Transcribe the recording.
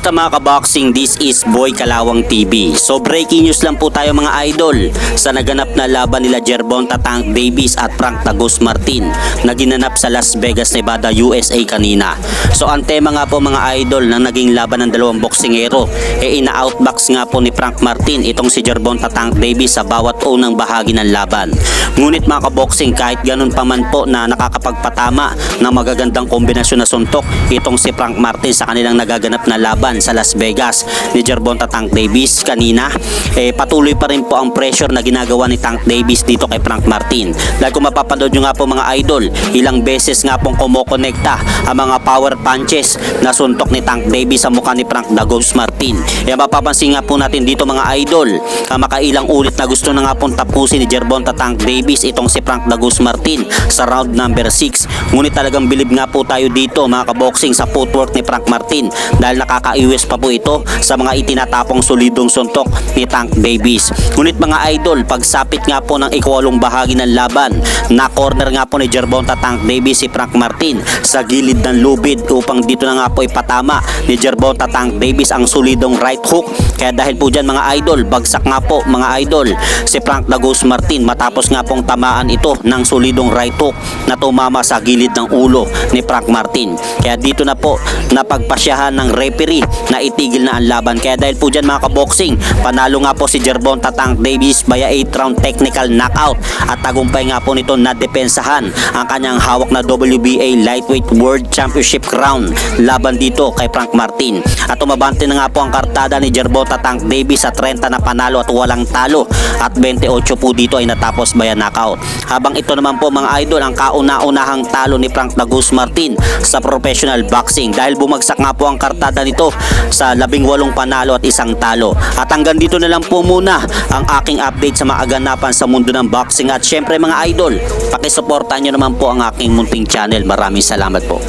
Kamusta mga kaboxing? This is Boy Kalawang TV. So breaking news lang po tayo mga idol sa naganap na laban nila Gervonta Tank Davis at Frank Tagus Martin na ginanap sa Las Vegas, Nevada, USA kanina. So ang tema nga po mga idol na naging laban ng dalawang boksingero ina-outbox nga po ni Frank Martin itong si Gervonta Tank Davis sa bawat unang bahagi ng laban. Ngunit mga kaboxing, kahit ganun pa man po na nakakapagpatama ng magagandang kombinasyon na suntok itong si Frank Martin sa kanilang nagaganap na laban sa Las Vegas ni Gervonta Tank Davis kanina, patuloy pa rin po ang pressure na ginagawa ni Tank Davis dito kay Frank Martin. Dahil kung mapapanood nyo nga po mga idol, ilang beses nga pong kumokonekta ang mga power punches na suntok ni Tank Davis sa mukha ni Frank Tagus Martin. Mapapansin nga po natin dito mga idol, makailang ulit na gusto na nga pong tapusin ni Gervonta Tank Davis itong si Frank Tagus Martin sa round number 6. Ngunit talagang bilib nga po tayo dito mga kaboxing sa footwork ni Frank Martin dahil nakakaiwes pa po ito sa mga itinatapong solidong suntok ni Tank Davis. Ngunit mga idol, pagsapit nga po ng ikawalong bahagi ng laban, na corner nga po ni Gervonta Tank Davis si Frank Martin sa gilid ng lubid upang dito na nga po ipatama ni Gervonta Tank Davis ang solidong right hook. Kaya dahil po dyan mga idol, bagsak nga po mga idol si Frank Tagus Martin matapos nga pong tamaan ito ng solidong right hook na tumama sa gilid ng ulo ni Frank Martin. Kaya dito na po napagpasyahan ng referee na itigil na ang laban. Kaya dahil po dyan mga kaboxing, panalo nga po si Gervonta Tank Davis via 8 round technical knockout at tagumpay nga po nito na depensahan ang kanyang hawak na WBA Lightweight World Championship crown laban dito kay Frank Martin. At umabante na nga po ang kartada ni Gervonta Tank Davis sa 30 na panalo at walang talo at 28 po dito ay natapos via knockout. Habang ito naman po mga idol ang kauna-unahang talo ni Frank Tagus Martin sa professional boxing dahil bumagsak nga po ang kartada nito sa 18 panalo at 1 talo. At hanggang dito na lang po muna ang aking update sa mga aganapan sa mundo ng boxing. At syempre mga idol, pakisuportahan nyo naman po ang aking munting channel. Maraming salamat po.